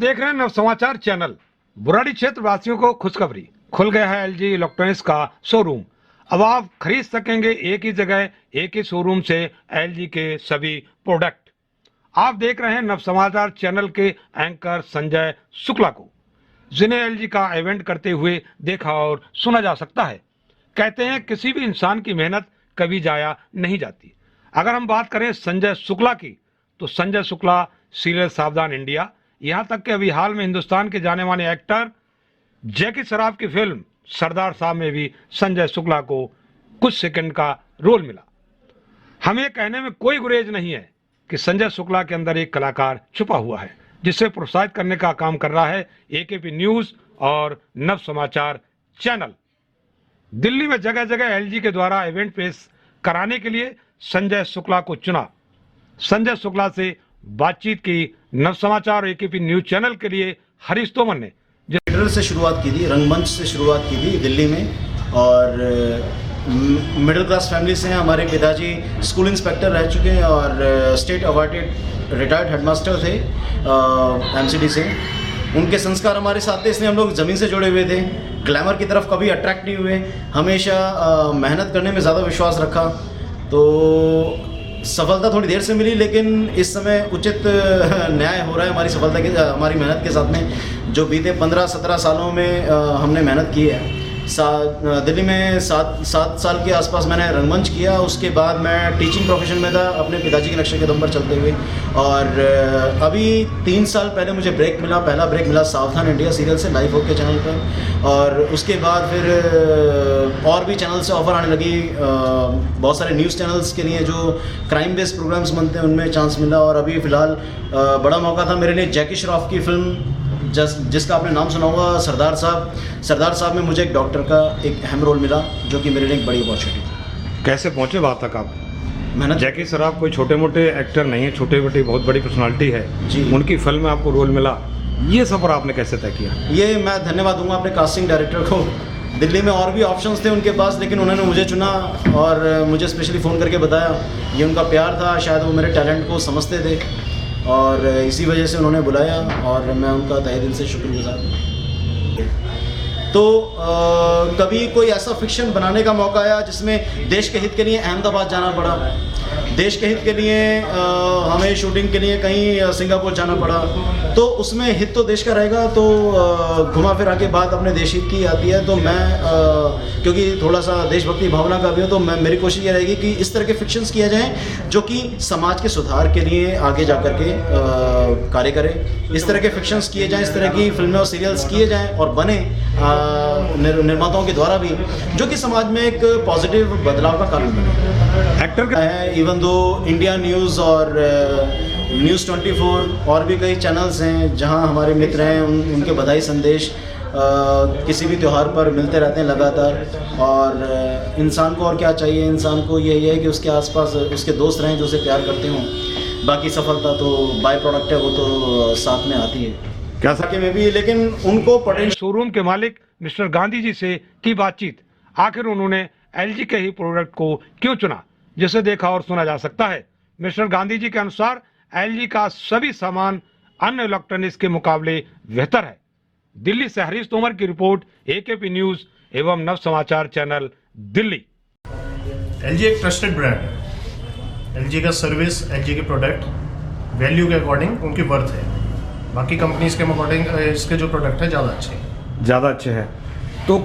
देख रहे हैं नव समाचार चैनल। बुराड़ी क्षेत्र वासियों को खुशखबरी, खुल गया है एलजी इलेक्ट्रॉनिक्स का शोरूम। अब आप खरीद सकेंगे एक ही जगह, एक ही शोरूम से एलजी के सभी प्रोडक्ट। आप देख रहे हैं नव समाचार चैनल के एंकर संजय शुक्ला को, जिन्हें एलजी का इवेंट करते हुए देखा और सुना जा सकता है। कहते हैं किसी भी इंसान की मेहनत कभी जाया नहीं जाती। अगर हम बात करें संजय शुक्ला की, तो संजय शुक्ला सीरियल सावधान इंडिया, यहाँ तक कि अभी हाल में हिंदुस्तान के जाने माने एक्टर जैकी श्रॉफ की फिल्म सरदार साहब में भी संजय शुक्ला को कुछ सेकंड का रोल मिला। हमें कहने में कोई गुरेज नहीं है कि संजय शुक्ला के अंदर एक कलाकार छुपा हुआ है, जिसे प्रोत्साहित करने का काम कर रहा है एकेपी न्यूज और नव समाचार चैनल। दिल्ली में जगह जगह एलजी के द्वारा इवेंट पेश कराने के लिए संजय शुक्ला को चुना। संजय शुक्ला से बातचीत की नव समाचार और एकेपी न्यूज चैनल के लिए हरीश तोमर ने थिएटर से शुरुआत की थी, रंगमंच से शुरुआत की थी दिल्ली में। और मिडिल क्लास फैमिली से हैं। हमारे पिताजी स्कूल इंस्पेक्टर रह चुके हैं और स्टेट अवार्डेड रिटायर्ड हेडमास्टर थे एमसीडी से। उनके संस्कार हमारे साथ थे, इसलिए हम लोग ज़मीन से जुड़े हुए थे। ग्लैमर की तरफ कभी अट्रैक्ट नहीं हुए, हमेशा मेहनत करने में ज़्यादा विश्वास रखा। तो सफलता थोड़ी देर से मिली, लेकिन इस समय उचित न्याय हो रहा है हमारी सफलता के, हमारी मेहनत के साथ में। जो बीते 15-17 सालों में हमने मेहनत की है। दिल्ली में 7 साल के आसपास मैंने रंगमंच किया। उसके बाद मैं टीचिंग प्रोफेशन में था, अपने पिताजी के नक्शे कदम पर चलते हुए। और अभी 3 साल पहले मुझे ब्रेक मिला, पहला ब्रेक मिला सावधान इंडिया सीरियल से, लाइव होके चैनल पर। और उसके बाद फिर और भी चैनल से ऑफ़र आने लगी। बहुत सारे न्यूज़ चैनल्स के लिए जो क्राइम बेस्ड प्रोग्राम्स बनते हैं उनमें चांस मिला। और अभी फ़िलहाल बड़ा मौका था मेरे लिए जैकी श्रॉफ की फिल्म जिसका आपने नाम सुना होगा, सरदार साहब में मुझे एक डॉक्टर का एक अहम रोल मिला, जो कि मेरे लिए एक बड़ी अपॉर्चुनिटी थी। कैसे पहुंचे वहाँ तक आप? मैंने जैकी श्रॉफ कोई छोटे मोटे एक्टर नहीं है, छोटे मोटे बहुत बड़ी पर्सनालिटी है जी। उनकी फिल्म में आपको रोल मिला, ये सफ़र आपने कैसे तय किया? ये मैं धन्यवाद दूंगा अपने कास्टिंग डायरेक्टर को। दिल्ली में और भी ऑप्शंस थे उनके पास, लेकिन उन्होंने मुझे चुना और मुझे स्पेशली फ़ोन करके बताया। ये उनका प्यार था, शायद वो मेरे टैलेंट को समझते थे और इसी वजह से उन्होंने बुलाया और मैं उनका तहे दिल से शुक्रगुजार हूँ। तो कभी कोई ऐसा फिक्शन बनाने का मौका आया जिसमें देश के हित के लिए अहमदाबाद जाना पड़ा, देश के हित के लिए हमें शूटिंग के लिए कहीं सिंगापुर जाना पड़ा, तो उसमें हित तो देश का रहेगा। तो घुमा फिरा के बात अपने देश हित की आती है। तो मैं क्योंकि थोड़ा सा देशभक्ति भावना का भी हूँ, तो मेरी कोशिश ये रहेगी कि इस तरह के फिक्शंस किए जाएं जो कि समाज के सुधार के लिए आगे जा कर के कार्य करें। इस तरह के फिक्शंस किए जाएं, इस तरह की फिल्में और सीरियल्स किए जाएं और बने निर्माताओं के द्वारा भी, जो कि समाज में एक पॉजिटिव बदलाव का कारण बने। एक्टर का है इवन दो इंडिया न्यूज़ और न्यूज़ 24 और भी कई चैनल्स हैं जहां हमारे मित्र हैं, उनके बधाई संदेश किसी भी त्यौहार पर मिलते रहते हैं लगातार। और इंसान को और क्या चाहिए, इंसान को यही है कि उसके आसपास उसके दोस्त रहें जो उसे प्यार करते हों। बाकी सफलता तो बाय प्रोडक्ट है, वो तो साथ में आती है क्या सके में भी, लेकिन उनको पोटेंशियल। शोरूम के मालिक मिस्टर गांधी जी से की बातचीत, आखिर उन्होंने एलजी के ही प्रोडक्ट को क्यों चुना, जिसे देखा और सुना जा सकता है। मिस्टर गांधी जी के अनुसार एलजी का सभी सामान अन्य इलेक्ट्रॉनिक्स के मुकाबले बेहतर है। दिल्ली से हरीश तोमर की रिपोर्ट, एकेपी न्यूज एवं नव समाचार चैनल, दिल्ली। एलजी एक ट्रस्टेड ब्रांड है। एलजी का सर्विस, एलजी के प्रोडक्ट वैल्यू के अकॉर्डिंग उनकी वर्थ है। बाकी कंपनीज के अकॉर्डिंग इसके जो प्रोडक्ट है ज़्यादा अच्छे हैं। तो